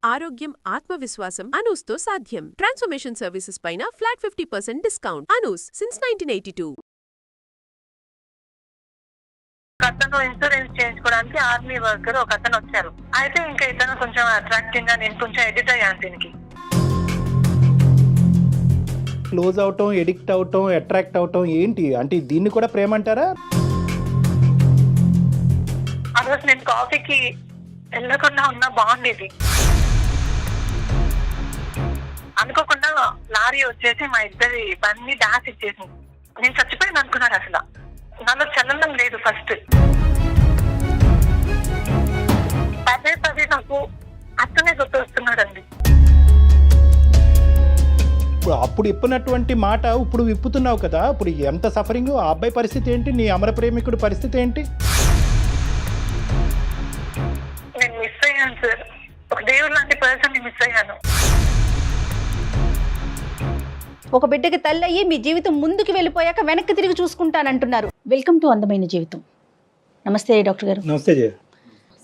ఆరోగ్యం, ఆత్మవిశ్వాసం అనూస్తో సాధ్యం. ట్రాన్స్ఫర్మేషన్ సర్వీసెస్ పైన ఫ్లాట్ 50% డిస్కౌంట్. అనూస్ సిన్స్ 1982. అతను ఇన్సూరెన్స్ చేయించుకోవడానికి ఆర్మీ వర్కర్ ఒక అతను వచ్చారు. అయితే ఇంకా ఇతను కొంచెం అట్రాక్టింగ్ గా నేను కొంచెం ఎడిట్ అయ్యాను దీనికి. క్లోజ్ అవటం, ఎడిక్ట్ అవటం, అట్రాక్ట్ అవటం ఏంటి అంటే దీన్ని కూడా ప్రేమ అంటారా? ఆ రోజు నేను కాఫీకి వెళ్ళకుండా ఉన్నా బాగుండేది. అనుకోకుండా లారీ వచ్చేసి మా ఇద్దరి బండి డాష్ ఇచ్చేసింది. నేను చచ్చిపోయింది అనుకున్నాను. అసలు నాలో చలనం లేదు. ఫస్ట్ పదే పదే నాకు అతనే గుర్తొస్తున్నాడండి. అప్పుడు ఇప్పినటువంటి మాట ఇప్పుడు విప్పుతున్నావు కదా, ఇప్పుడు ఎంత సఫరింగ్. ఆ అబ్బాయి పరిస్థితి ఏంటి? నీ అమర ప్రేమికుడి పరిస్థితి ఏంటి? నేను మిస్ అయ్యాను సార్. ఒక దేవుడు లాంటి పర్సన్ ని మిస్ అయ్యాను. ఒక బిడ్డకి తల్లి అయ్యి మీ జీవితం ముందుకు వెళ్ళిపోయాక వెనక్కి తిరిగి చూసుకుంటానంటున్నారు. వెల్కమ్ టు అందమైన జీవితం. నమస్తే డాక్టర్ గారు. నమస్తే జయ.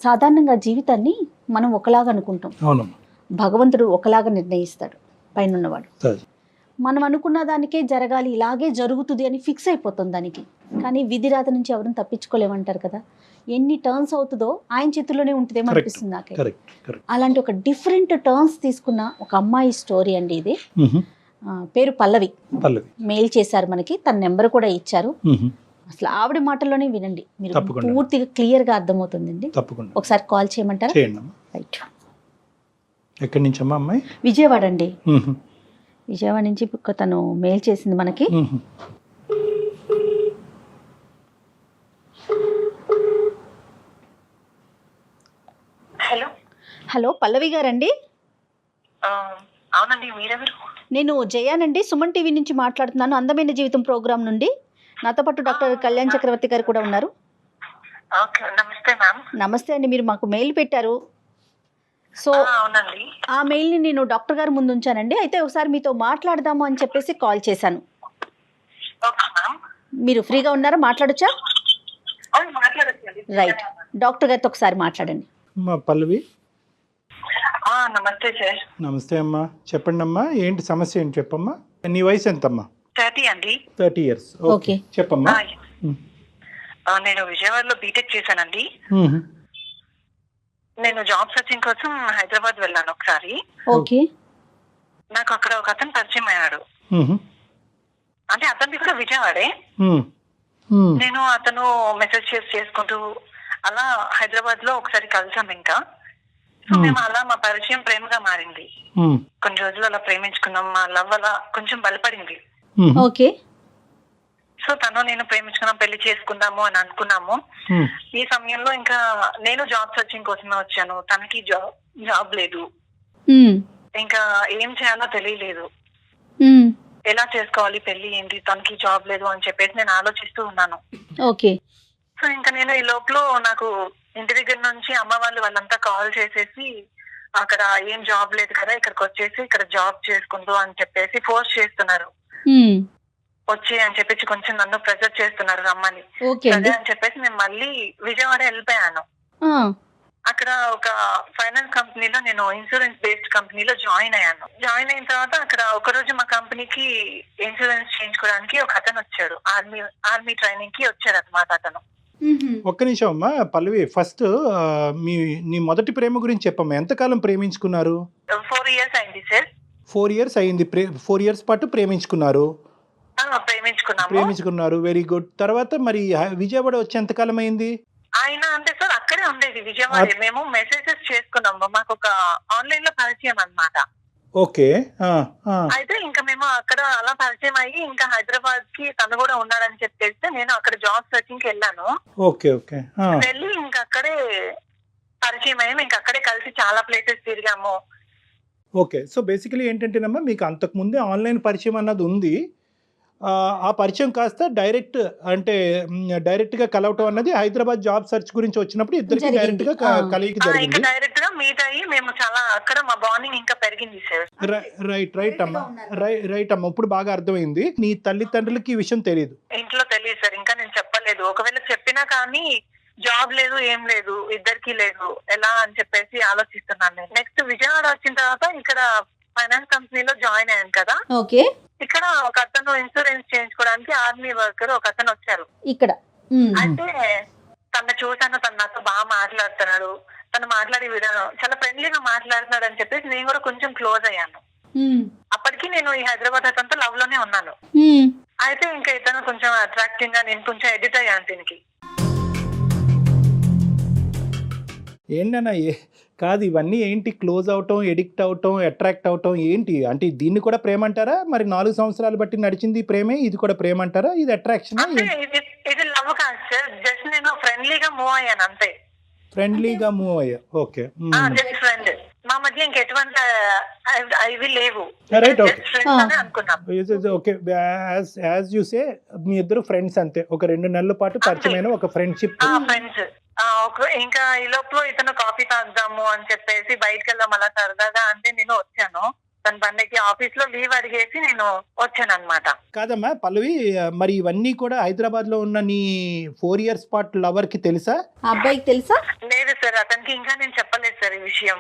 సాధారణంగా జీవితాన్ని మనం ఒకలాగా అనుకుంటాం. అవునమ్మా. భగవంతుడు ఒకలాగా నిర్ణయిస్తాడు పైనున్నవాడు. సరే. మనం అనుకున్న దానికే జరగాలి, ఇలాగే జరుగుతుంది అని ఫిక్స్ అయిపోతుంది దానికి. కానీ విధి రాత నుంచి ఎవరిని తప్పించుకోలేమంటారు కదా. ఎన్ని టర్న్స్ అవుతుందో ఆయన చేతుల్లోనే ఉంటుందేమో అనిపిస్తుంది నాకే. అలాంటి ఒక డిఫరెంట్ టర్న్స్ తీసుకున్న ఒక అమ్మాయి స్టోరీ అండి ఇది. పేరు పల్లవి. మెయిల్ చేశారు మనకి, తన నెంబర్ కూడా ఇచ్చారు. అసలు ఆవిడ మాటల్లోనే వినండి, మీరు పూర్తిగా క్లియర్ గా అర్థమవుతుందండి. ఒకసారి కాల్ చేయమంటారా? రైట్. ఎక్కడి నుంచి అమ్మా అమ్మాయి? విజయవాడ అండి. విజయవాడ నుంచి తను మెయిల్ చేసింది మనకి. హలో. హలో పల్లవి గారండి? అవునండి, మీరెవరు? నేను జయానండి, సుమన్ టీవీ నుంచి మాట్లాడుతున్నాను, అందమైన జీవితం ప్రోగ్రామ్ నుండి. నాతో పాటు డాక్టర్ కళ్యాణ్ చక్రవర్తి గారు కూడా ఉన్నారు. నమస్తే మ్యామ్. నమస్తే అండి. మీరు మాకు మెయిల్ పెట్టారు. సో అవునండి, ఆ మెయిల్ని నేను డాక్టర్ గారు ముందు ఉంచానండి. అయితే ఒకసారి మీతో మాట్లాడదాము అని చెప్పేసి కాల్ చేశాను. మీరు ఫ్రీగా ఉన్నారా? మాట్లాడొచ్చా? రైట్. డాక్టర్ గారితో ఒకసారి మాట్లాడండి. పల్లవి. నమస్తే సార్. నమస్తే అమ్మా, చెప్పండి అమ్మా, ఏంటి సమస్య ఏంటి చెప్పమ్మా. నీ వయసు ఎంతమ్మా? 30 అండి. 30 years. ఓకే, చెప్పమ్మా. నేను విజయవాడలో బీటెక్ చేశానండి. నేను జాబ్ సర్చింగ్ కోసం హైదరాబాద్ వెళ్ళాను ఒకసారి. ఓకే. నాకు అక్కడ ఒక అతను పరిచయం అయ్యాడు. అంటే అతనిది కూడా విజయవాడే. నేను అతను మెసేజ్ చేసుకుంటూ అలా హైదరాబాద్ లో ఒకసారి కలిసాం. ఇంకా సో మేము అలా మా పరిచయం ప్రేమగా మారింది. కొన్ని రోజులు అలా ప్రేమించుకున్నాం. మా లవ్ అలా కొంచెం బలపడింది. ఓకే. సో తను నేను ప్రేమించుకున్నాం, పెళ్లి చేసుకుందాము అని అనుకున్నాము. ఈ సమయంలో ఇంకా నేను జాబ్ సర్చింగ్ కోసమే వచ్చాను. తనకి జాబ్ లేదు. ఇంకా ఏం చేయాలో తెలియలేదు. ఎలా చేసుకోవాలి పెళ్లి ఏంటి, తనకి జాబ్ లేదు అని చెప్పేసి నేను ఆలోచిస్తూ ఉన్నాను. ఓకే. సో ఇంకా నేను ఈ లోపల నాకు ఇంటి దగ్గర నుంచి అమ్మ వాళ్ళంతా కాల్ చేసేసి అక్కడ ఏం జాబ్ లేదు కదా, ఇక్కడికి వచ్చేసి ఇక్కడ జాబ్ చేసుకుంటూ అని చెప్పేసి ఫోర్స్ చేస్తున్నారు. వచ్చి అని చెప్పేసి కొంచెం నన్ను ప్రెజర్ చేస్తున్నారు రమ్మని. అదే అని చెప్పేసి నేను మళ్ళీ విజయవాడ వెళ్ళిపోయాను. అక్కడ ఒక ఫైనాన్స్ కంపెనీలో, నేను ఇన్సూరెన్స్ బేస్డ్ కంపెనీలో జాయిన్ అయ్యాను. జాయిన్ అయిన తర్వాత అక్కడ ఒక రోజు మా కంపెనీకి ఇన్సూరెన్స్ చేయించుకోవడానికి ఒక అతను వచ్చాడు. ఆర్మీ ట్రైనింగ్ కి వచ్చాడు అన్నమాట అతను. ఒక్క నిమిషం అమ్మా పల్లవి, ఫస్ట్ నీ మొదటి ప్రేమ గురించి చెప్పమ్మా. ఎంతకాలం ప్రేమించుకున్నారు? 4 years అయింది సార్. 4 years అయింది. 4 years పాటు ప్రేమించుకున్నారు. ప్రేమించుకున్నారు. Very good. తర్వాత మరి విజయవాడ వచ్చి ఎంతకాలం అయింది? ఆయన అంటే సార్ అక్కడే ఉండేది విజయవాడ. మేము మెసేజెస్ చేసుకున్నాము. మాకు ఒక ఆన్లైన్ లో పరిచయం అన్నమాట. ఓకే. అయితే ఇంకా మేము అక్కడ అలా పరిచయం అయ్యి ఇంకా హైదరాబాద్ కి తను కూడా ఉన్నాడని చెప్పేస్తే నేను అక్కడ జాబ్ సర్చింగ్ కి వెళ్ళాను. ఓకే. ఓకే. వెళ్ళి ఇంకా అక్కడే పరిచయం అయ్యాము. ఇంకా అక్కడే కలిసి చాలా ప్లేసెస్ తిరిగాము. ఓకే. సో బేసికలీ ఏంటంటేనమ్మా, మీకు అంతకు ముందే ఆన్లైన్ పరిచయం అన్నది ఉంది. ఆ పరిచయం కాస్త డైరెక్ట్ గా కలవటం అన్నది హైదరాబాద్ జాబ్ సర్చ్ గురించి వచ్చినప్పుడు ఇద్దరికి డైరెక్ట్ గా కలిగి జరిగింది. డైరెక్ట్ గా మీట్ అయ్యి మేము చాలా అక్కడ మా బాండింగ్ ఇంకా పెరిగింది సార్. రైట్ అమ్మా, ఇప్పుడు బాగా అర్థమైంది. నీ తల్లిదండ్రులకి ఈ విషయం తెలియదు? ఇంట్లో తెలియదు సార్. ఇంకా నేను చెప్పలేదు. ఒకవేళ చెప్పినా కానీ జాబ్ లేదు, ఏం లేదు, ఇద్దరికి లేదు, ఎలా అని చెప్పేసి ఆలోచిస్తున్నాను నేను. నెక్స్ట్ విజయవాడ వచ్చిన తర్వాత ఇక్కడ ఫైనాన్స్ కంపెనీలో జాయిన్ అయ్యాను కదా. ఓకే. ఇక్కడ ఒక అతను ఇన్సూరెన్స్ చేయించుకోవడానికి ఆర్మీ వర్కర్ ఒక అతను వచ్చారు ఇక్కడ. అయితే తను చూసాను, తను నాతో బాగా మాట్లాడుతున్నాడు, తను మాట్లాడే విధానం చాలా ఫ్రెండ్లీగా మాట్లాడుతున్నాడు అని చెప్పేసి నేను కూడా కొంచెం క్లోజ్ అయ్యాను. అప్పటికి నేను ఈ హైదరాబాద్ అతనితో లవ్ లోనే ఉన్నాను. అయితే ఇంకా ఇతను కొంచెం అట్రాక్టింగ్ గా, నేను కొంచెం ఎడిట్ అయ్యాను దీనికి. ఏంటన్నా కాదు ఇవన్నీ ఏంటి? క్లోజ్ అవటం, ఎడిక్ట్ అవటం, అట్రాక్ట్ అవటం ఏంటి? అంటే దీన్ని కూడా ప్రేమ అంటారా? మరి 4 సంవత్సరాలు బట్టి నడిచింది ప్రేమే, ఇది కూడా ప్రేమ అంటారా? ఇది అట్రాక్షన్? ఇది లవ్ కాదు సార్, జస్ట్ నేను ఫ్రెండ్లీగా మూవ్ అయ్యాను అంతే. ఫ్రెండ్లీగా మూవ్ అయ్యా, ఓకే. జస్ట్ ఫ్రెండ్, మా మధ్య ఇంకెటువంటి ఇవి లేవు, రైట్, ఓకే. అనుకున్నాం. ఓకే, యాజ్ యూ సే మీ ఇద్దరు ఫ్రెండ్స్ అంతే, ఒక 2 నెలల పాటు పరిచయమైన ఒక ఫ్రెండ్షిప్. ఫ్రెండ్స్. ఇంకా ఈ లోపల ఇతను కాఫీ తాగుదాము అని చెప్పేసి బయటకు వెళ్దాం అలా సరదాగా అంటే నేను వచ్చాను. తన బండికి ఆఫీస్ లో లీవ్ అడిగేసి నేను వచ్చాను అనమాట. కాదమ్మా పల్లవి, మరి ఇవన్నీ కూడా హైదరాబాద్ లో ఉన్న నీ 4 years పాటు లవర్ కి తెలుసా? అబ్బాయికి తెలుసా? లేదు సార్, అతనికి ఇంకా నేను చెప్పలేదు సార్ ఈ విషయం.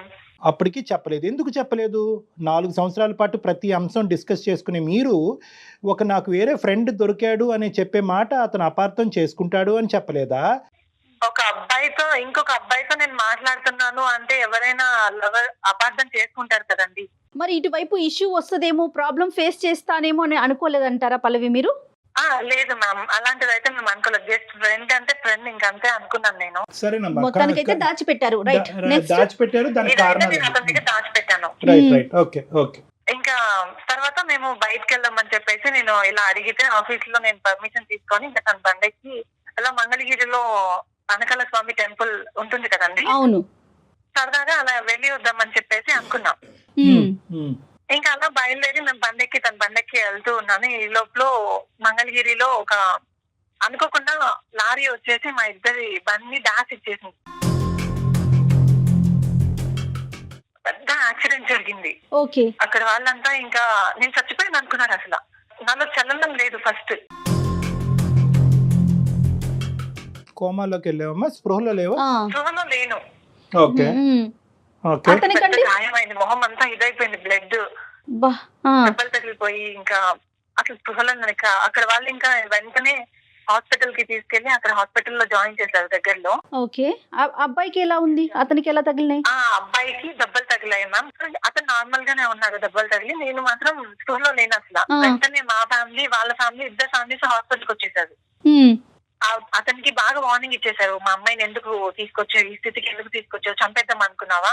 అప్పటికి చెప్పలేదు. ఎందుకు చెప్పలేదు? 4 సంవత్సరాల పాటు ప్రతి అంశం డిస్కస్ చేసుకునే మీరు నాకు వేరే ఫ్రెండ్ దొరికాడు అని చెప్పే మాట అతను అపార్థం చేసుకుంటాడు అని చెప్పలేదా? ఒక అబ్బాయితో ఇంకొక అబ్బాయితో నేను మాట్లాడుతున్నాను అంటే ఎవరైనా లవర్ అపార్థం చేసుకుంటారు కదండి. మరి ఇటువైపు ఇష్యూ వస్తుందేమో, ప్రాబ్లం ఫేస్ చేస్తానేమో అని అనుకోలేదంటారా పల్లవి మీరు? లేదు మ్యామ్, అలాంటిది అయితే మేము అనుకోలేదు. జస్ట్ ఫ్రెండ్ అంటే ఫ్రెండ్, ఇంకంతే అనుకున్నాను నేను. సరేనమ్మా, మొత్తానికైతే దాచిపెట్టారు. రైట్, దాచిపెట్టారు, దానికి కారణం నేను అతని దగ్గర దాచిపెట్టాను. Right right, okay okay. ఇంకా తర్వాత మేము బయటకు వెళ్దామని చెప్పేసి నేను ఇలా అడిగితే ఆఫీస్ లో నేను పర్మిషన్ తీసుకొని ఇంకా తన బండికి అలా మంగళగిరిలో అనకాల స్వామి టెంపుల్ ఉంటుంది కదండి, అవును, సరదాగా అలా వెళ్ళి వద్దామని చెప్పేసి అనుకున్నాం. ఇంకా అలా బయలుదేరి మేము బండెక్కి తన బండెక్కి వెళ్తూ ఉన్నాను. ఈ లోపల మంగళగిరిలో ఒక అనుకోకుండా లారీ వచ్చేసి మా ఇద్దరి బండి డాష్ ఇచ్చేసింది. పెద్ద యాక్సిడెంట్ జరిగింది. ఓకే. అక్కడ వాళ్ళంతా ఇంకా నేను చచ్చిపోయాను అనుకున్నారు. అసలు నాలో చలనం లేదు. ఫస్ట్ కోమాలోకి వెళ్ళావమ్మా? స్పృహలో లేవా? స్పృహలో లేను. Okay okay. గాయమైంది, మొహం అంతా ఇదైపోయింది, బ్లడ్ దెబ్బలు తగిలిపోయి ఇంకా అసలు స్పృహలో అక్కడ వాళ్ళు ఇంకా వెంటనే హాస్పిటల్ కి తీసుకెళ్లి అక్కడ హాస్పిటల్ లో జాయిన్ చేశారు దగ్గరలో. ఓకే. అబ్బాయికి ఎలా ఉంది? అతనికి ఎలా తగిలినాయి? అబ్బాయికి దెబ్బలు తగిలాయి మ్యామ్. అతను నార్మల్ గానే ఉన్నారు దెబ్బలు తగిలి. నేను మాత్రం స్పృహలో లేను అసలు. వెంటనే మా ఫ్యామిలీ, వాళ్ళ ఫ్యామిలీ, ఇద్దరు ఫ్యామిలీస్ హాస్పిటల్ కి వచ్చేసారు. అతనికి బాగా వార్నింగ్ ఇచ్చేసారు, మా అమ్మాయిని ఎందుకు తీసుకొచ్చావు, ఈ స్థితికి ఎందుకు తీసుకొచ్చావు, చంపేద్దాం అనుకున్నావా,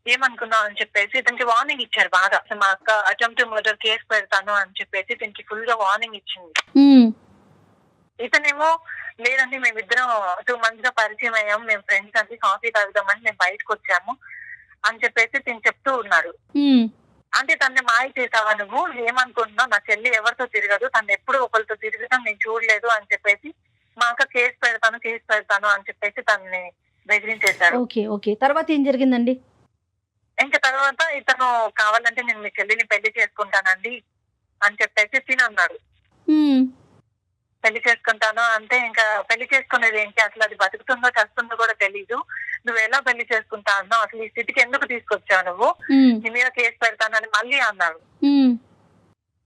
ఏమనుకున్నావు అని చెప్పేసి ఇతనికి వార్నింగ్ ఇచ్చారు బాగా. మా అక్క అటెంప్ట్ మర్డర్ కేసు పెడతాను అని చెప్పేసి ఇతనికి ఫుల్ గా వార్నింగ్ ఇచ్చింది. ఇతనేమో లేదండి మేమిద్దరం 2 months గా పరిచయం అయ్యాము, మేము ఫ్రెండ్స్ అండి, కాఫీ తాగుదామని మేము బయటకు వచ్చాము అని చెప్పేసి తిని చెప్తూ ఉన్నాడు. అంటే తనని మాయ చేసావా నువ్వు, ఏమనుకుంటున్నావు, నా చెల్లి ఎవరితో తిరగదు, తను ఎప్పుడు ఒకరితో తిరగడం నేను చూడలేదు అని చెప్పేసి మా అక్క కేసు పెడతాను అని చెప్పేసి తనని బెదిరించేశాడు. Okay okay. తర్వాత ఏం జరిగిందండి? ఇంకా తర్వాత ఇతను కావాలంటే నేను మీ చెల్లిని పెళ్లి చేసుకుంటానండి అని చెప్పేసి తినన్నాడు. పెళ్లి చేసుకుంటాను అంటే ఇంకా పెళ్లి చేసుకునేది ఏంటి, అసలు అది బతుకుతుందో చస్తుందో కూడా తెలీదు, నువ్వు ఎలా పెళ్లి చేసుకుంటా అన్నావు, అసలు ఈ స్థితికి ఎందుకు తీసుకొచ్చావు నువ్వు, నీ మీద కేసు పెడతానని మళ్ళీ అన్నాడు.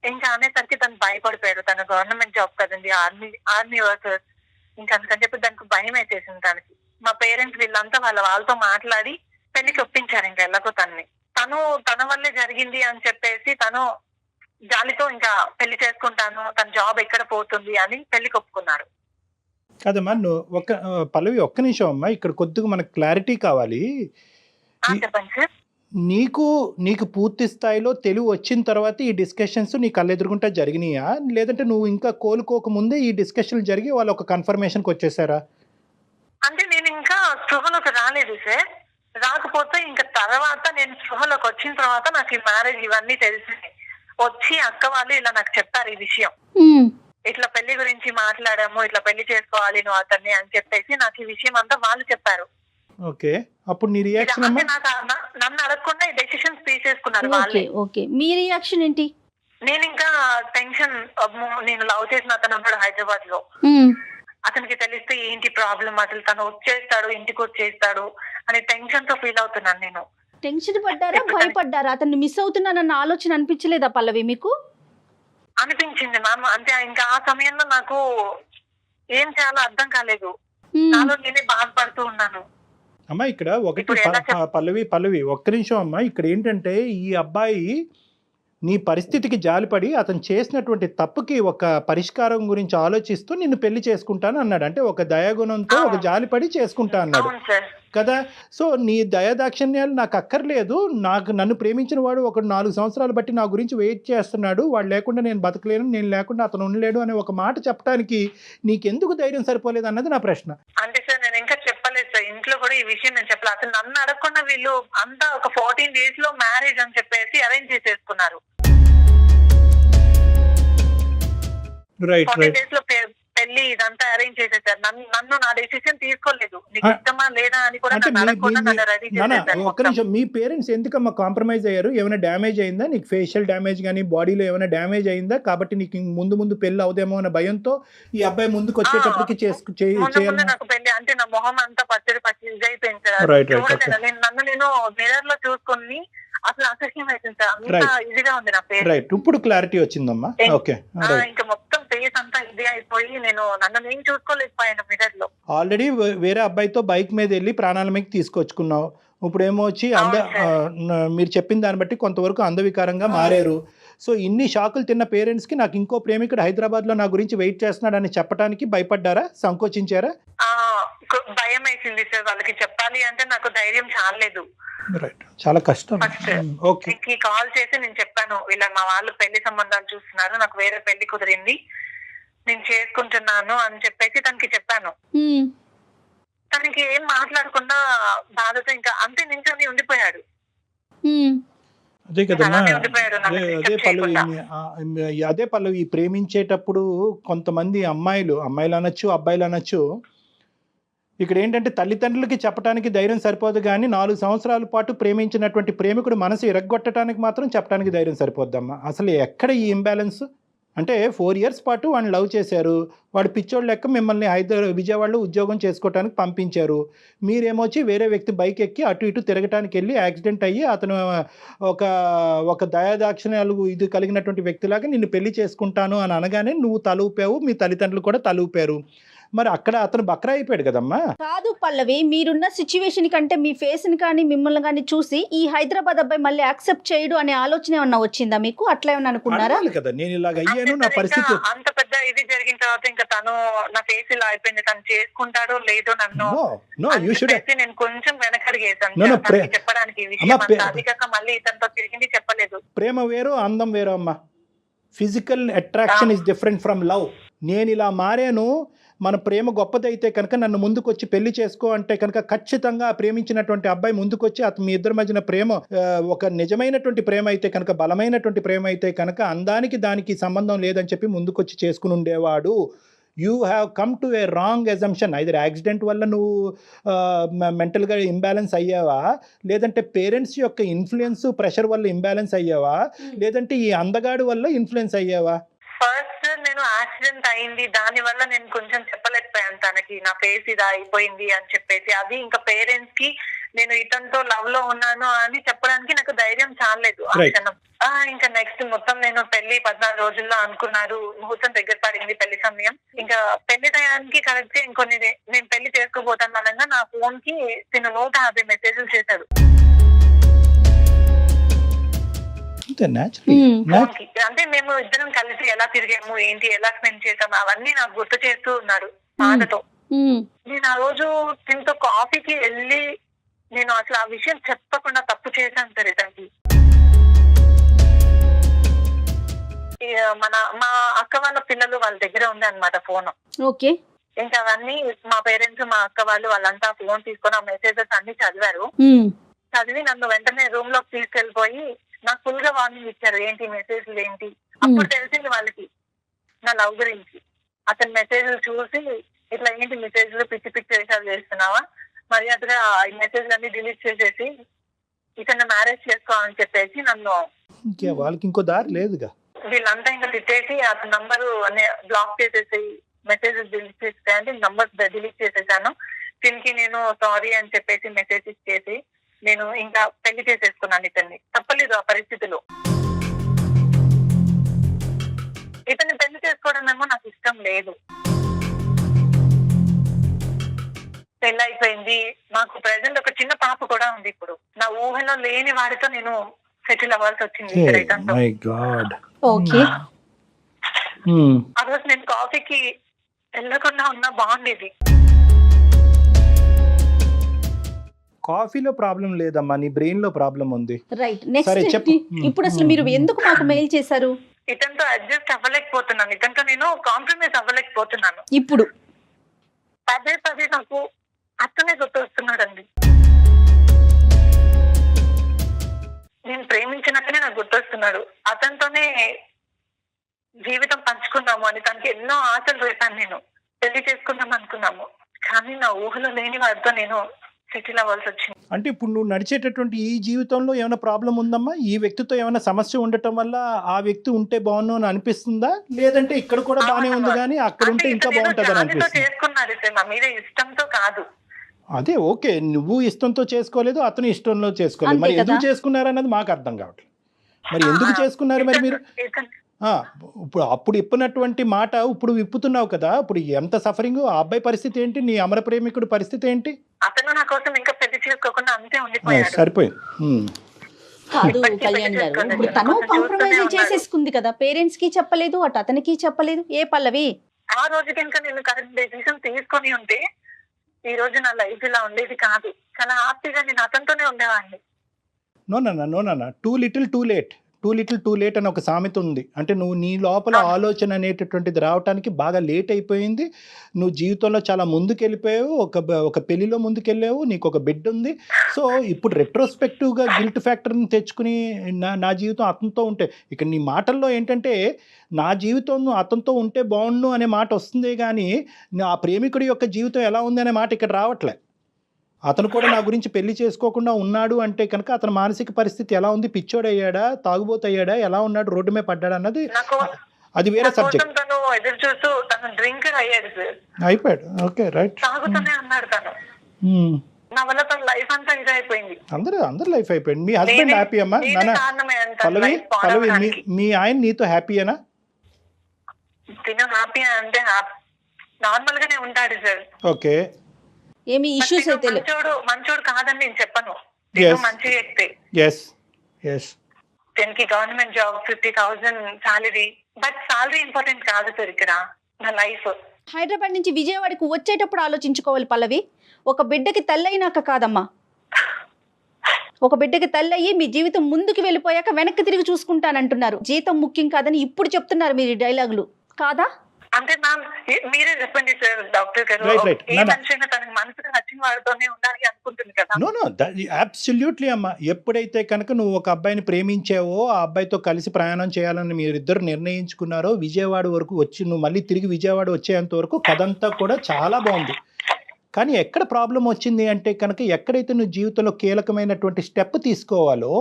ఇంకా అనేసరికి తను భయపడిపోయాడు. తన గవర్నమెంట్ జాబ్ కదండి, ఆర్మీ వర్కర్స్, ఇంకా అందుకని చెప్పి దానికి భయం వేసేసింది తనకి. మా పేరెంట్స్ వీళ్ళంతా వాళ్ళతో మాట్లాడి పెళ్లికి ఒప్పించారు ఇంకా ఎలాగో తనని. తన వల్లే జరిగింది అని చెప్పేసి తను జాలితో ఇంకా పెళ్లి చేసుకుంటాను, తన జాబ్ ఎక్కడ పోతుంది అని పెళ్లికి ఒప్పుకున్నాడు. కాదమ్మా, పల్లవి ఒక్క నిమిషం అమ్మా, ఇక్కడ కొద్దిగా మనకు క్లారిటీ కావాలి. చెప్పండి సార్. నీకు పూర్తి స్థాయిలో తెలివి వచ్చిన తర్వాత ఈ డిస్కషన్స్ నీ కళ్ళెదురుగుంటా జరిగినాయా, లేదంటే నువ్వు ఇంకా కోలుకోక ముందే ఈ డిస్కషన్లు జరిగి వాళ్ళు ఒక కన్ఫర్మేషన్కి వచ్చేసారా? అంటే నేను ఇంకా స్పృహలోకి రాలేదు సార్. రాకపోతే ఇంకా తర్వాత నేను స్పృహలోకి వచ్చిన తర్వాత నాకు ఈ మ్యారేజ్ ఇవన్నీ తెలిసింది. వచ్చి అక్క వాళ్ళు ఇలా నాకు చెప్పారు ఈ విషయం, ఇట్లా పెళ్లి గురించి మాట్లాడాము, ఇట్లా పెళ్లి చేసుకోవాలి నువ్వు అతన్ని అని చెప్పేసి నాకు ఈ విషయం అంతా వాళ్ళు చెప్పారు. ఓకే, అప్పుడు నీ రియాక్షన్? నన్ను అడగకుండా ఈ డెసిషన్స్ తీసేసుకున్నారు వాళ్ళే. ఓకే, మీ రియాక్షన్ ఏంటి? నేను ఇంకా టెన్షన్, నేను లవ్ చేసిన అతను ఉన్నాడు హైదరాబాద్ లో, అతనికి తెలిస్తే ఏంటి ప్రాబ్లం, అసలు తను వచ్చేస్తాడు ఇంటికి వచ్చేస్తాడు అనే టెన్షన్ తో ఫీల్ అవుతున్నాను నేను. టెన్షన్ పడ్డారా, భయపడ్డారా? అతన్ని మిస్ అవుతున్నానన్న ఆలోచన అనిపించలేదా పల్లవి మీకు? అనిపించింది మ్యామ్. అంటే ఇంకా ఆ సమయంలో నాకు ఏం చేయాలో అర్థం కాలేదు. నాలో నేనే బాధపడుతూ ఉన్నాను. అమ్మా ఇక్కడ ఒకటి పల్లవి ఒక్క నిమిషం అమ్మా. ఇక్కడ ఏంటంటే ఈ అబ్బాయి నీ పరిస్థితికి జాలిపడి అతను చేసినటువంటి తప్పుకి ఒక పరిష్కారం గురించి ఆలోచిస్తూ నిన్ను పెళ్లి చేసుకుంటాను అన్నాడు. అంటే ఒక దయాగుణంతో ఒక జాలిపడి చేసుకుంటా అన్నాడు కదా. సో నీ దయాదాక్షిణ్యాలు నాకు అక్కర్లేదు, నన్ను ప్రేమించిన వాడు ఒక 4 సంవత్సరాలు బట్టి నా గురించి వెయిట్ చేస్తున్నాడు, వాడు లేకుండా నేను బతకలేను, నేను లేకుండా అతను ఉండలేడు అనే ఒక మాట చెప్పడానికి నీకెందుకు ధైర్యం సరిపోలేదు అన్నది నా ప్రశ్న. అంటే సార్ నేను ఇంకా చెప్పలేదు సార్, ఇంట్లో కూడా ఈ విషయం నేను చెప్పలేదు. అసలు నన్ను అడగకుండా వీళ్ళు అంతా ఒక 14 days లో మ్యారేజ్ అని చెప్పేసి అరేంజ్ చేసేసుకున్నారు. 14 days లో పెళ్లి ఇదంతా అరేంజ్ చేసేసారు. నన్ను నా డెసిషన్ తీసుకోలేదు, నీకు ఇష్టమా లేదా అని కూడా రెడీ చేసేసారు. ఒక్క నిమిషం, మీ పేరెంట్స్ ఎందుకమ్మా కాంప్రమైజ్ అయ్యారు? ఏమైనా డ్యామేజ్ అయిందా నీకు? ఫేషియల్ డ్యామేజ్ కానీ బాడీలో ఏమైనా డ్యామేజ్ అయిందా? కాబట్టి నీకు ముందు పెళ్లి అవుదేమో అనే భయంతో ఈ అబ్బాయి ముందుకు వచ్చేటప్పటికి చేయాలి. నాకు పెళ్లి అంటే నా మొహం అంతా పచ్చడి అయిపోయింది. నేను మిర్రర్ లో చూసుకుని అసలు అసహ్యం అవుతుంది సార్. అంతా ఇదిగా ఉంది నా పేరు. రైట్, ఇప్పుడు క్లారిటీ వచ్చిందమ్మా. ఓకే, ఇంకా మొత్తం ఫేస్ అంతా ఇది అయిపోయి నన్ను నేను చూసుకోలేకపోయాను మిర్రర్ లో. ఆల్రెడీ వేరే అబ్బాయితో బైక్ మీద వెళ్ళి ప్రాణాల మీద తీసుకొచ్చుకున్నావు. ఇప్పుడు ఏమో వచ్చి మీరు చెప్పిన దాన్ని బట్టి కొంతవరకు అందవికారంగా మారారు. సో ఇన్ని షాకులు తిన్న పేరెంట్స్ కి నాకు ఇంకో ప్రేమికుడు హైదరాబాద్ లో నా గురించి వెయిట్ చేస్తున్నాడు అని చెప్పడానికి భయపడ్డారా, సంకోచించారా? భయం వేసింది సార్. వాళ్ళకి చెప్పాలి అంటే నాకు ధైర్యం చాలలేదు. రైట్, చాలా కష్టం. ఓకే, కాల్ చేసి నేను చెప్పాను, ఇలా మా వాళ్ళు పెళ్లి సంబంధాలు చూస్తున్నారు, నాకు వేరే పెళ్లి కుదిరింది, నేను చేసుకుంటున్నాను అని చెప్పేసి తనకి చెప్పాను. తనకి ఏం మాట్లాడకుండా బాధతో ఇంకా అంతే నించొని ఉండిపోయాడు. అదే కదమ్మా, అదే పల్లవి ప్రేమించేటప్పుడు కొంతమంది అమ్మాయిలు అనొచ్చు, అబ్బాయిలు అనొచ్చు, ఇక్కడ ఏంటంటే తల్లిదండ్రులకి చెప్పడానికి ధైర్యం సరిపోదు కానీ 4 సంవత్సరాల పాటు ప్రేమించినటువంటి ప్రేమికుడు మనసు ఇరగ్గొట్టడానికి మాత్రం చెప్పడానికి ధైర్యం సరిపోద్దమ్మా. అసలు ఎక్కడ ఈ ఇంబ్యాలెన్స్? అంటే 4 years పాటు వాడిని లవ్ చేశారు, వాడు పిచ్చోడు లెక్క మిమ్మల్ని విజయవాడలో ఉద్యోగం చేసుకోవడానికి పంపించారు. మీరేమొచ్చి వేరే వ్యక్తి బైక్ ఎక్కి అటు ఇటు తిరగటానికి వెళ్ళి యాక్సిడెంట్ అయ్యి అతను ఒక దయాదాక్షిణ్యాలు ఇది కలిగినటువంటి వ్యక్తిలాగా నిన్ను పెళ్లి చేసుకుంటాను అని అనగానే నువ్వు తలూపావు, మీ తల్లిదండ్రులు కూడా తలూపారు. మరి అక్కడ అతను బక్రా అయిపోయాడు కదమ్మా. కాదు పల్లవి, మీరున్న సిచ్యువేషన్ కంటే మీ ఫేస్ ని కానీ మిమ్మల్ని కానీ చూసి ఈ హైదరాబాద్ అబ్బాయి మళ్ళీ యాక్సెప్ట్ చేయడు అనే ఆలోచన ఏమన్నా వచ్చిందా మీకు? అట్లా ఏమన్నా అనుకున్నారా? కదా నేను ఇలాగ అయ్యాను, నా పరిస్థితి అంత పెద్ద ఇది జరిగిన తర్వాత ఇంకా తను నా ఫేస్ ఇలా అయిపోయింది, తను చేసుకుంటాడో లేదో నన్ను నేను కొంచెం వెనకడిగేసాను చెప్పడానికి. మళ్ళీ ఇతనితో తిరిగింది చెప్పలేదు. ప్రేమ వేరు, అందం వేరు అమ్మా. Physical attraction is different from love. నేను ఇలా మారాను, మన ప్రేమ గొప్పదైతే కనుక నన్ను ముందుకొచ్చి పెళ్లి చేసుకో అంటే కనుక ఖచ్చితంగా ప్రేమించినటువంటి అబ్బాయి ముందుకొచ్చి మీ ఇద్దరి మధ్యన ప్రేమ ఒక నిజమైనటువంటి ప్రేమ అయితే కనుక, బలమైనటువంటి ప్రేమ అయితే కనుక అందానికి దానికి సంబంధం లేదని చెప్పి ముందుకొచ్చి చేసుకుని ఉండేవాడు. You have come to A wrong assumption. Either accident వల్ల నువ్వు మెంటల్గా ఇంబ్యాలెన్స్ అయ్యావా, లేదంటే పేరెంట్స్ యొక్క ఇన్ఫ్లుయెన్స్ ప్రెషర్ వల్ల ఇంబ్యాలెన్స్ అయ్యావా, లేదంటే ఈ అందగాడు వల్ల ఇన్ఫ్లుయెన్స్ అయ్యావా? ఫస్ట్ నేను యాక్సిడెంట్ అయింది, దాని వల్ల నేను కొంచెం చెప్పలేకపోయాను తనకి నా ఫేస్ ఇది అయిపోయింది అని చెప్పేసి. అది ఇంకా పేరెంట్స్ కి నేను ఇతనితో లవ్ లో ఉన్నాను అని చెప్పడానికి నాకు ధైర్యం చాలలేదు ఆ క్షణం. ఇంకా నెక్స్ట్ మొత్తం నేను పెళ్లి 14 రోజుల్లో అనుకున్నారు, ముహూర్తం దగ్గర పడింది, పెళ్లి సమయం. ఇంకా పెళ్లి టయానికి కరెక్ట్ ఇంకొన్ని నేను పెళ్లి చేసుకోబోతాను అనగా నా ఫోన్ కి 150 మెసేజ్లు చేశాడు. అంటే మేము ఇద్దరం కలిసి ఎలా తిరిగాము, ఏంటి, ఎలా స్పెండ్ చేసాము, అవన్నీ నాకు గుర్తు చేస్తూ ఉన్నాడు బాధతో. నేను ఆ రోజు తింటూ కాఫీకి వెళ్ళి నేను అసలు ఆ విషయం చెప్పకుండా తప్పు చేశాను సరే తనకి. మా అక్క వాళ్ళ పిల్లలు వాళ్ళ దగ్గర ఉంది అనమాట ఫోన్. ఓకే, ఇంకా అవన్నీ మా పేరెంట్స్ మా అక్క వాళ్ళంతా ఫోన్ తీసుకొని ఆ మెసేజెస్ అన్ని చదివారు. చదివి నన్ను వెంటనే రూమ్ లోకి తీసుకెళ్లిపోయి నాకు ఫుల్ గా వార్నింగ్ ఇచ్చారు, ఏంటి మెసేజ్లు ఏంటి. అప్పుడు తెలిసింది వాళ్ళకి నా లవ్ గురించి. అతని మెసేజ్లు చూసి ఇట్లా ఏంటి మెసేజ్లు పిచ్చి పిచ్చి వేషాలు చేస్తున్నావా, మరి అతను ఈ మెసేజ్లు అన్ని డిలీట్ చేసేసి ఇతను మ్యారేజ్ చేసుకోవాలని చెప్పేసి నన్ను వాళ్ళకి ఇంకో దారి లేదుగా. వీళ్ళంతా ఇంకా తిట్టేసి అతని నంబరు బ్లాక్ చేసేసి మెసేజెస్ డిలీట్ చేస్తే అంటే నంబర్స్ డిలీట్ చేసేసాను. దీనికి నేను సారీ అని చెప్పేసి మెసేజ్ ఇచ్చేసి నేను ఇంకా పెళ్లి చేసేసుకున్నాను ఇతన్ని. తప్పలేదు ఆ పరిస్థితిలో. ఇతన్ని పెళ్లి చేసుకోవడం ఏమో నాకు ఇష్టం లేదు. పెళ్లి అయిపోయింది, మాకు ప్రెసెంట్ ఒక చిన్న పాప కూడా ఉంది. ఇప్పుడు నా ఊహలో లేని వాడితో నేను సెటిల్ అవ్వాల్సి వచ్చింది. My God. ఓకే. ఆ రోజు నేను కాఫీకి వెళ్ళకుండా ఉన్నా బాగుండేది. కాఫీలో ప్రాబ్లం లేదమ్మా, నీ బ్రెయిన్ లో ప్రాబ్లం ఉంది. రైట్. సరే, నెక్స్ట్ చెప్పు. ఇప్పుడు అసలు మీరు ఎందుకు మాకు మెయిల్ చేశారు? ఇతనితో అడ్జస్ట్ అవ్వలేకపోతున్నాను, ఇతనితో నేను కాంప్రమైజ్ అవ్వలేకపోతున్నాను. ఇప్పుడు పదే పదే నాకు అతనే గుర్తొస్తున్నాడండి. నేను ప్రేమించినట్టునే నాకు గుర్తొస్తున్నాడు. అతనితోనే జీవితం పంచుకున్నాము అని తనకి ఎన్నో ఆశలు రేపాను. నేను పెళ్లి చేసుకుందాం అనుకున్నాము, కానీ నా ఊహలో లేని వాడితో నేను సెటిల్ అవ్వాల్సి వచ్చింది. అంటే ఇప్పుడు నువ్వు నడిచేటటువంటి ఈ జీవితంలో ఏమైనా ప్రాబ్లం ఉందమ్మా? ఈ వ్యక్తితో ఏమైనా సమస్య ఉండటం వల్ల ఆ వ్యక్తి ఉంటే బాగుండు అని అనిపిస్తుందా, లేదంటే ఇక్కడ కూడా బాగానే ఉంది కానీ అక్కడ ఉంటే ఇంకా బాగుంటుంది అని అనిపిస్తుంది? చేసుకున్నాడు సార్, నా మీద ఇష్టంతో కాదు. అదే ఓకే, నువ్వు ఇష్టంతో చేసుకోలేదు, అతను ఇష్టంలో చేసుకోలేదు. మరి ఎందుకు చేసుకున్నారు అన్నది మాకు అర్థం కావట్లేదు. మరి ఎందుకు చేసుకున్నారు మరి మీరు? ఇప్పుడు అప్పుడు ఇప్పినటువంటి మాట ఇప్పుడు విప్పుతున్నావు కదా, ఇప్పుడు ఎంత సఫరింగ్. ఆ అబ్బాయి పరిస్థితి ఏంటి, నీ అమర ప్రేమికుడు పరిస్థితి ఏంటి? అతను నా కోసం ఇంకా పెళ్లి చేసుకోకుండా అంతే ఉండిపోయాడు. సరిపోయింది. కాదు కళ్యాణ్ గారు, ఇప్పుడు తను కాంప్రమైజ్ చేసేసుకుంది కదా, పేరెంట్స్ కి చెప్పలేదు, అటు అతనికి చెప్పలేదు. ఏ పల్లవి, ఆ రోజు కనుక నేను కరెక్ట్ డెసిషన్ తీసుకొని ఉంటే ఈ రోజు నా లైఫ్ ఇలా ఉండేది కాదు. చాలా హ్యాపీగా నేను అతనితోనే ఉండేవాడిని. No too little too late అని ఒక సామెత ఉంది. అంటే నువ్వు నీ లోపల ఆలోచన అనేటటువంటిది రావడానికి బాగా లేట్ అయిపోయింది. నువ్వు జీవితంలో చాలా ముందుకు వెళ్ళిపోయావు, ఒక పెళ్లిలో ముందుకెళ్ళావు, నీకు ఒక బిడ్డ ఉంది. సో ఇప్పుడు రెట్రోస్పెక్టివ్గా గిల్ట్ ఫ్యాక్టర్ని తెచ్చుకుని నా జీవితం అతనితో ఉంటే, ఇక్కడ నీ మాటల్లో ఏంటంటే నా జీవితం అతనితో ఉంటే బాగుండు అనే మాట వస్తుంది, కానీ ఆ ప్రేమికుడి యొక్క జీవితం ఎలా ఉంది అనే మాట ఇక్కడ రావట్లే. అతను కూడా నా గురించి పెళ్లి చేసుకోకుండా ఉన్నాడు అంటే కనుక అతని మానసిక పరిస్థితి ఎలా ఉంది, పిచ్చోడయ్యాడా, తాగుబోతయ్యాడా, ఎలా ఉన్నాడు, రోడ్డు మీద పడ్డాడు అన్నది అది వేరే సబ్జెక్ట్. అయిపోయాడు. Okay, right. నా వల్ల తన లైఫ్ అంతా ఇదైపోయింది. అందరు లైఫ్ అయిపోయింది. మీ హస్బెండ్ హ్యాపీ అమ్మా? పల్లవి మీ ఆయన నీతో హ్యాపీయేనా? తిను హ్యాపీ అంటే నార్మల్ గానే ఉంటాడు సార్. ఓకే. ఏమి ఇష్యూస్ అయితే మంచోడు కాదని నేను చెప్పను, మంచి వ్యక్తి. దీనికి government job, 50,000 salary. But salary important కాదు సార్ ఇక్కడ నా లైఫ్. హైదరాబాద్ నుంచి విజయవాడకు వచ్చేటప్పుడు ఆలోచించుకోవాలి పల్లవి. ఒక బిడ్డకి తల్లయినాక కాదమ్మా, ఒక బిడ్డకి తల్లయ్యి మీ జీవితం ముందుకు వెళ్ళిపోయాక వెనక్కి తిరిగి చూసుకుంటానంటున్నారు. జీతం ముఖ్యం కాదని ఇప్పుడు చెప్తున్నారు మీరు ఈ డైలాగులు కాదా? అంటే మ్యామ్ మీరే చెప్పండి సార్, డాక్టర్ గారు. ఏ మనిషి అయినా తనకి మనసుకు నచ్చిన వాడితోనే ఉండాలి అనుకుంటుంది కదా. నో అబ్సల్యూట్లీ అమ్మా. ఎప్పుడైతే కనుక నువ్వు ఒక అబ్బాయిని ప్రేమించావో, ఆ అబ్బాయితో కలిసి ప్రయాణం చేయాలని మీరిద్దరు నిర్ణయించుకున్నారో, విజయవాడ వరకు వచ్చి నువ్వు మళ్ళీ తిరిగి విజయవాడ వచ్చేంత వరకు కథంతా కూడా చాలా బాగుంది. కానీ ఎక్కడ ప్రాబ్లం వచ్చింది అంటే కనుక, ఎక్కడైతే నువ్వు జీవితంలో కీలకమైనటువంటి స్టెప్ తీసుకోవాలో,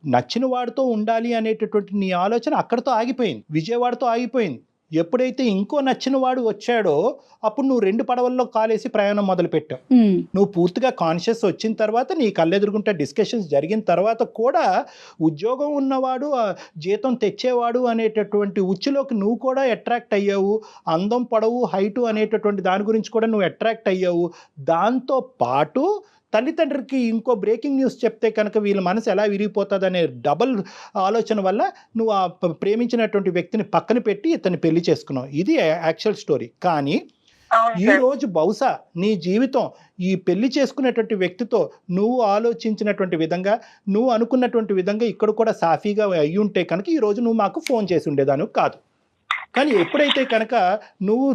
నచ్చిన వాడితో ఉండాలి అనేటటువంటి నీ ఆలోచన అక్కడితో ఆగిపోయింది, విజయవాడతో ఆగిపోయింది. ఎప్పుడైతే ఇంకో నచ్చిన వాడు వచ్చాడో అప్పుడు నువ్వు 2 పడవల్లో కాలేసి ప్రయాణం మొదలుపెట్టావు. నువ్వు పూర్తిగా కాన్షియస్ వచ్చిన తర్వాత, నీ కళ్ళెదురుగుంటే డిస్కషన్స్ జరిగిన తర్వాత కూడా ఉద్యోగం ఉన్నవాడు, జీతం తెచ్చేవాడు అనేటటువంటి ఉచ్చులోకి నువ్వు కూడా అట్రాక్ట్ అయ్యావు. అందం, పొడవు, హైటు అనేటటువంటి దాని గురించి కూడా నువ్వు అట్రాక్ట్ అయ్యావు. దాంతో పాటు తల్లిదండ్రికి ఇంకో బ్రేకింగ్ న్యూస్ చెప్తే కనుక వీళ్ళ మనసు ఎలా విరిగిపోతుంది అనే డబల్ ఆలోచన వల్ల నువ్వు ఆ ప్రేమించినటువంటి వ్యక్తిని పక్కన పెట్టి ఇతన్ని పెళ్లి చేసుకున్నావు. ఇది యాక్చువల్ స్టోరీ. కానీ ఈరోజు బహుశా నీ జీవితం ఈ పెళ్లి చేసుకునేటువంటి వ్యక్తితో నువ్వు ఆలోచించినటువంటి విధంగా, నువ్వు అనుకున్నటువంటి విధంగా ఇక్కడ కూడా సాఫీగా అయ్యి ఉంటే కనుక ఈరోజు నువ్వు మాకు ఫోన్ చేసి ఉండేదాను కాదు. కానీ ఎప్పుడైతే కనుక నువ్వు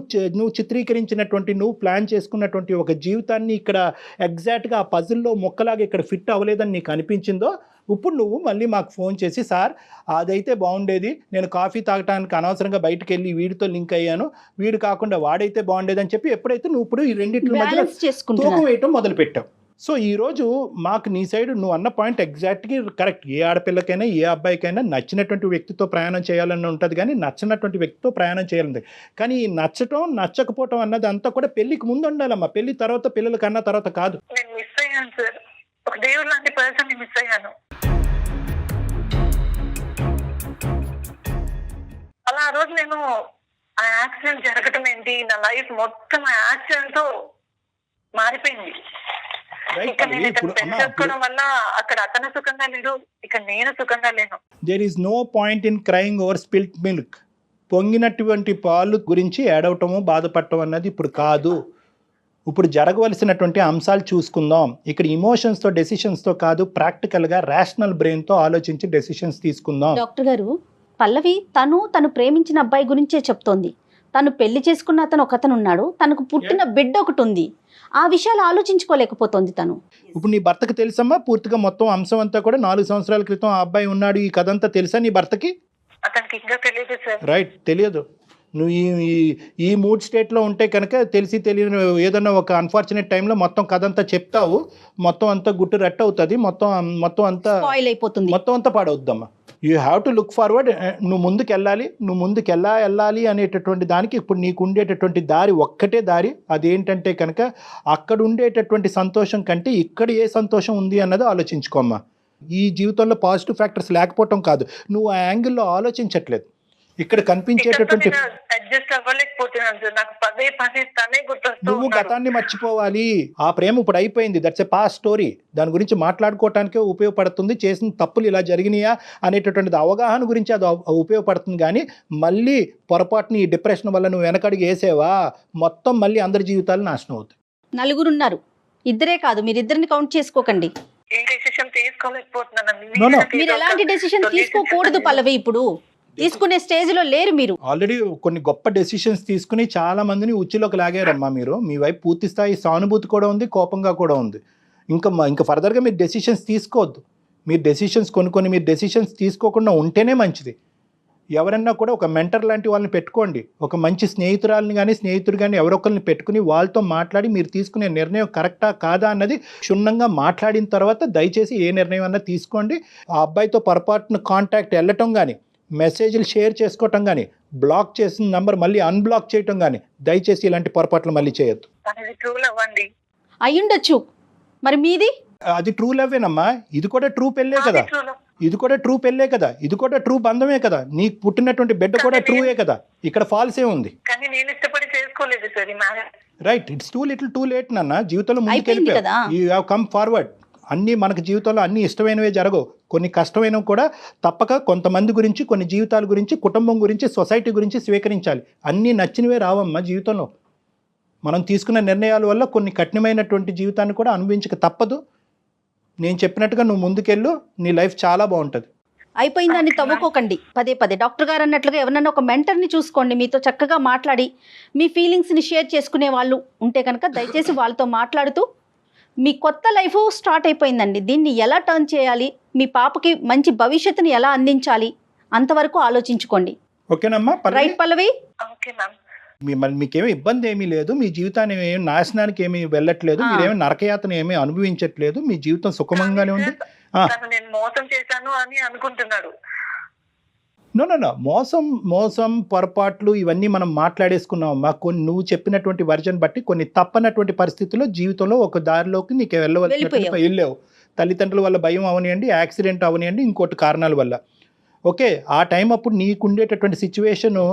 చిత్రీకరించినటువంటి, నువ్వు ప్లాన్ చేసుకున్నటువంటి ఒక జీవితాన్ని ఇక్కడ ఎగ్జాక్ట్గా ఆ పజిల్లో మొక్కలాగా ఇక్కడ ఫిట్ అవ్వలేదని నీకు అనిపించిందో, ఇప్పుడు నువ్వు మళ్ళీ మాకు ఫోన్ చేసి, సార్ అదైతే బాగుండేది, నేను కాఫీ తాగడానికి అనవసరంగా బయటకు వెళ్ళి వీడితో లింక్ అయ్యాను, వీడు కాకుండా వాడైతే బాగుండేది అని చెప్పి ఎప్పుడైతే నువ్వు ఇప్పుడు ఈ రెండింటి మధ్య తూకం వేయటం మొదలుపెట్టావు. సో ఈరోజు మాకు నీ సైడ్ నువ్వు అన్న పాయింట్ ఎగ్జాక్ట్గా కరెక్ట్. ఏ ఆడపిల్లకైనా ఏ అబ్బాయికైనా నచ్చినటువంటి వ్యక్తితో ప్రయాణం చేయాలని ఉంటుంది, కానీ నచ్చినటువంటి వ్యక్తితో ప్రయాణం చేయాలని. కానీ ఈ నచ్చటం నచ్చకపోవటం అన్నది అంతా కూడా పెళ్లికి ముందు ఉండాలమ్మా, పెళ్లి తర్వాత పిల్లల కన్నా తర్వాత కాదు. నేను మిస్ అయ్యాను సార్, ఒక దేవుడు లాంటి పర్సన్ మిస్ అయ్యాను. అలా ఆ రోజు నేను ఆ యాక్సిడెంట్ జరగటం ఏంటి, నా లైఫ్ మొత్తం ఆ యాక్సిడెంట్ తో మారిపోయింది. ఇక్కడ నేను ఇతను పెళ్లి చేసుకోవడం వల్ల అక్కడ అతను సుఖంగా లేడు, ఇక్కడ నేను సుఖంగా లేను. There is no point in crying over spilt milk. పొంగినటువంటి పాలు గురించి ఏడవటము బాధపడటం అన్నది ఇప్పుడు కాదు. ఇప్పుడు జరగవలసినటువంటి అంశాలు చూసుకుందాం. ఇక్కడ ఇమోషన్స్తో డెసిషన్స్తో కాదు, ప్రాక్టికల్గా రేషనల్ బ్రెయిన్తో ఆలోచించి డెసిషన్స్ తీసుకుందాం. డాక్టర్ గారు, పల్లవి తను ప్రేమించిన అబ్బాయి గురించే చెప్తోంది. తను పెళ్లి చేసుకున్న అతను ఒకతను ఉన్నాడు, తనకు పుట్టిన బిడ్డ ఒకటి ఉంది. ఆ విషయాలు ఆలోచించుకోలేకపోతుంది తను. ఇప్పుడు నీ భర్తకి తెలుసమ్మా పూర్తిగా మొత్తం అంశం అంతా కూడా? 4 సంవత్సరాల క్రితం ఆ అబ్బాయి ఉన్నాడు, ఈ కథ అంతా తెలుసా నీ భర్తకి? అతనికి ఇంకా తెలియదు సార్. రైట్, తెలియదు. నువ్వు ఈ మూడ్ స్టేట్లో ఉంటే కనుక తెలిసి తెలియని ఏదన్నా ఒక అన్ఫార్చునేట్ టైంలో మొత్తం కథ అంతా చెప్తావు, మొత్తం అంతా గుట్టు రెట్ అవుతుంది, మొత్తం అంతా స్పాయిల్ అయిపోతుంది, మొత్తం అంతా పాడవుద్దమ్మా. You have to look forward. నువ్వు ముందుకు వెళ్ళాలి అనేటటువంటి దానికి ఇప్పుడు నీకు ఉండేటటువంటి దారి ఒక్కటే దారి. అదేంటంటే కనుక అక్కడ ఉండేటటువంటి సంతోషం కంటే ఇక్కడ ఏ సంతోషం ఉంది అన్నది ఆలోచించుకోమ్మా. ఈ జీవితంలో పాజిటివ్ ఫ్యాక్టర్స్ లేకపోవటం కాదు, నువ్వు ఆ యాంగిల్లో ఆలోచించట్లేదు. ఇక్కడ కనిపించేటటువంటి అడ్జస్ట్ అవ్వలేకపోతున్నాను సార్, నాకు పదే తనే గుర్తొస్తూ నువ్వు గతాన్ని మర్చిపోవాలి. ఆ ప్రేమ ఇప్పుడు అయిపోయింది, దట్స్ ఎ పాస్ట్ స్టోరీ. దాని గురించి మాట్లాడుకోవటానికే ఉపయోగపడుతుంది. చేసిన తప్పులు ఇలా జరిగినాయా అనేటటువంటిది అవగాహన గురించి అది ఉపయోగపడుతుంది. కానీ మళ్ళీ పొరపాటుని ఈ డిప్రెషన్ వల్ల నువ్వు వెనకడికి వేసేవా, మొత్తం మళ్ళీ అందరి జీవితాలు నాశనం అవుతాయి. నలుగురున్నారు, ఇద్దరే కాదు, మీరిద్దరిని కౌంట్ చేసుకోకండి. మీరు ఎలాంటి డెసిషన్ తీసుకోకూడదు పల్లవి, ఇప్పుడు తీసుకునే స్టేజ్ లో లేరు మీరు. ఆల్రెడీ కొన్ని గొప్ప డెసిషన్స్ తీసుకుని చాలా మందిని ఉచ్చులోకి లాగారమ్మా మీరు. మీ వైపు పూర్తి స్థాయి సానుభూతి కూడా ఉంది, కోపంగా కూడా ఉంది. ఇంకా ఫర్దర్గా మీరు డెసిషన్స్ తీసుకోవద్దు. మీరు డెసిషన్స్ తీసుకోకుండా ఉంటేనే మంచిది. ఎవరన్నా కూడా ఒక మెంటర్ లాంటి వాళ్ళని పెట్టుకోండి, ఒక మంచి స్నేహితురాలని కానీ స్నేహితుడు కానీ ఎవరొకరిని పెట్టుకుని వాళ్ళతో మాట్లాడి మీరు తీసుకునే నిర్ణయం కరెక్టా కాదా అన్నది క్షుణ్ణంగా మాట్లాడిన తర్వాత దయచేసి ఏ నిర్ణయం అన్నా తీసుకోండి. ఆ అబ్బాయితో పొరపాటున కాంటాక్ట్ వెళ్ళటం కానీ, మెసేజ్లు షేర్ చేసుకోవటం కానీ, బ్లాక్ చేసిన నంబర్ మళ్ళీ అన్బ్లాక్ చేయటం కానీ దయచేసి ఇలాంటి పొరపాట్లు మళ్ళీ చేయొద్దు. అయ్యుండొచ్చు, మరి మీది అది ట్రూ లవ్వేనమ్మా. ఇది కూడా ట్రూ పెళ్ళే కదా, ఇది కూడా ట్రూ బంధమే కదా. నీకు పుట్టినటువంటి బిడ్డ కూడా ట్రూయే కదా, ఇక్కడ ఫాల్స్ ఏ ఉంది? రైట్, ఇట్స్ టూ లేట్ నాన్న. జీవితంలో ముందుకు వెళ్ళిపోయావు, యూ హ్యావ్ కమ్ ఫార్వర్డ్. అన్నీ మనకు జీవితంలో అన్నీ ఇష్టమైనవే జరగవు, కొన్ని కష్టమైనవి కూడా తప్పక కొంతమంది గురించి, కొన్ని జీవితాల గురించి, కుటుంబం గురించి, సొసైటీ గురించి స్వీకరించాలి. అన్నీ నచ్చినవే రావమ్మా జీవితంలో. మనం తీసుకున్న నిర్ణయాల వల్ల కొన్ని కఠినమైనటువంటి జీవితాన్ని కూడా అనుభవించక తప్పదు. నేను చెప్పినట్టుగా నువ్వు ముందుకెళ్ళు, నీ లైఫ్ చాలా బాగుంటుంది. అయిపోయిందని తవ్వుకోకండి పదే. డాక్టర్ గారు అన్నట్లుగా ఎవరన్నా ఒక మెంటర్ని చూసుకోండి, మీతో చక్కగా మాట్లాడి మీ ఫీలింగ్స్ని షేర్ చేసుకునే వాళ్ళు ఉంటే కనుక దయచేసి వాళ్ళతో మాట్లాడుతూ మీ కొత్త లైఫ్ స్టార్ట్ అయిపోయిందండి, దీన్ని ఎలా టర్న్ చేయాలి, మీ పాపకి మంచి భవిష్యత్తుని ఎలా అందించాలి అంతవరకు ఆలోచించుకోండి. ఓకేనమ్మా? రైట్ పల్లవి? మీకేమీ ఇబ్బంది ఏమీ లేదు, మీ జీవితాన్ని ఏమి నాశనానికి ఏమీ వెళ్ళట్లేదు, మీరేమీ నరకయాతన ఏమీ అనుభవించట్లేదు, మీ జీవితం సుఖమంగానే ఉంది. నో మోసం పొరపాట్లు ఇవన్నీ మనం మాట్లాడేసుకున్నామమ్మా. కొన్ని నువ్వు చెప్పినటువంటి వర్జన్ బట్టి కొన్ని తప్పనటువంటి పరిస్థితుల్లో జీవితంలో ఒక దారిలోకి నీకు వెళ్ళావు. తల్లిదండ్రుల వల్ల భయం అవనియండి, యాక్సిడెంట్ అవనియండి, ఇంకోటి కారణాల వల్ల. ఓకే, ఆ టైం అప్పుడు నీకు ఉండేటటువంటి సిచ్యువేషను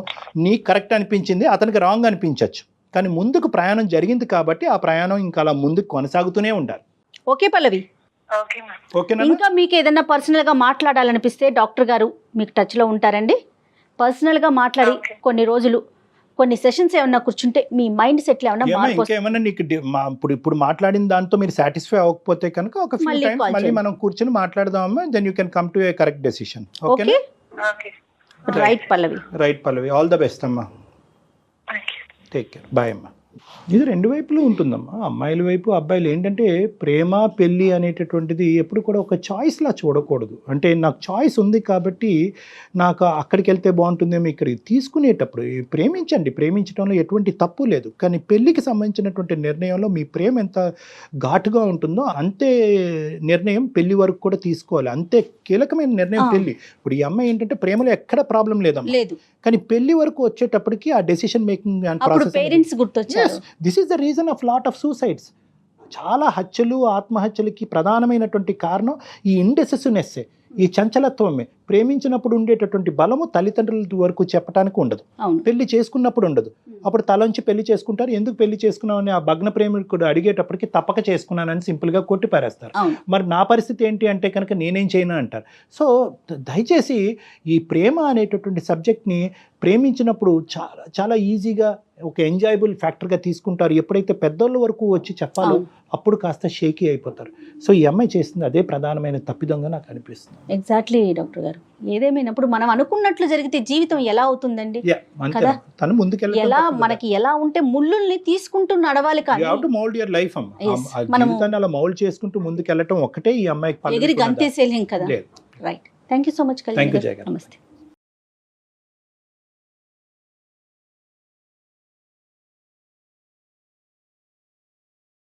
నీకు కరెక్ట్ అనిపించింది, అతనికి రాంగ్ అనిపించవచ్చు. కానీ ముందుకు ప్రయాణం జరిగింది కాబట్టి ఆ ప్రయాణం ఇంకా అలా ముందుకు కొనసాగుతూనే ఉండాలి. ఓకే పల్లవి, ఇంకా మీకు ఏదైనా పర్సనల్గా మాట్లాడాలనిపిస్తే డాక్టర్ గారు మీకు టచ్లో ఉంటారండి. పర్సనల్గా మాట్లాడి కొన్ని రోజులు కొన్ని సెషన్స్ ఏమన్నా కూర్చుంటే మీ మైండ్ సెట్లు ఏమన్నా నీకు ఇప్పుడు మాట్లాడిన దాంతో మీరు సాటిస్ఫై అవ్వకపోతే కనుక ఒక ఫ్యూ టైమ్స్ మళ్ళీ మనం కూర్చొని మాట్లాడదామమ్మా. Then you can come to a correct decision. Okay, right Pallavi. All the best అమ్మా. Take care. బాయ్ అమ్మా. ఇది రెండు వైపులు ఉంటుందమ్మా, అమ్మాయిల వైపు అబ్బాయిలు. ఏంటంటే ప్రేమ పెళ్ళి అనేటటువంటిది ఎప్పుడు కూడా ఒక చాయిస్లా చూడకూడదు. అంటే నాకు చాయిస్ ఉంది కాబట్టి నాకు అక్కడికి వెళ్తే బాగుంటుందేమో ఇక్కడికి తీసుకునేటప్పుడు ప్రేమించండి, ప్రేమించడంలో ఎటువంటి తప్పు లేదు. కానీ పెళ్ళికి సంబంధించినటువంటి నిర్ణయంలో మీ ప్రేమ ఎంత ఘాటుగా ఉంటుందో అంతే నిర్ణయం పెళ్లి వరకు కూడా తీసుకోవాలి. అంతే కీలకమైన నిర్ణయం పెళ్లి. ఇప్పుడు ఈ అమ్మాయి ఏంటంటే ప్రేమలో ఎక్కడ ప్రాబ్లం లేదమ్మా, కానీ పెళ్లి వరకు వచ్చేటప్పటికి ఆ decision making and process, parents గుర్తొచ్చారు. This is the reason of lot of suicides. చాలా హత్యలు ఆత్మహత్యలకి ప్రధానమైనటువంటి కారణం ఈ ఇండెసిసివ్నెస్సే, ఈ చంచలత్వమే. ప్రేమించినప్పుడు ఉండేటటువంటి బలము తల్లిదండ్రుల వరకు చెప్పడానికి ఉండదు, పెళ్లి చేసుకున్నప్పుడు ఉండదు. అప్పుడు తలంచి పెళ్లి చేసుకుంటారు. ఎందుకు పెళ్లి చేసుకున్నామని ఆ భగ్న ప్రేమికుడు అడిగేటప్పటికి తప్పక చేసుకున్నానని సింపుల్గా కొట్టి పారేస్తారు. మరి నా పరిస్థితి ఏంటి అంటే కనుక నేనేం చేయను అంటారు. సో దయచేసి ఈ ప్రేమ అనేటటువంటి సబ్జెక్ట్ని ప్రేమించినప్పుడు చాలా చాలా ఈజీగా ఒక ఎంజాయబుల్ ఫ్యాక్టర్గా తీసుకుంటారు. ఎప్పుడైతే పెద్దోళ్ళ వరకు వచ్చి చెప్పాలో అప్పుడు కాస్త షేకీ అయిపోతారు. సో ఈ అమ్మాయి చేస్తుంది అదే ప్రధానమైన తప్పిదంగా నాకు అనిపిస్తుంది. ఎగ్జాక్ట్లీ డాక్టర్ గారు, ఏదేమైనప్పుడు మనం అనుకున్నట్లు జరిగితే జీవితం ఎలా అవుతుందండి కదా? తను ముందుకెళ్ళి ఎలా మనకి ఎలా ఉంటే ముళ్ళుల్ని తీసుకుంటూ నడవాలి, కానీ మౌల్డ్ యువర్ లైఫ్ జీవితాన్ని అలా మౌల్డ్ చేసుకుంటూ ముందుకెళ్ళటం ఒక్కటే ఈ అమ్మాయికి ఎగిరి గంతేసేలేం కదా. Right, thank you so much. Thank you Jaya గారు. నమస్తే.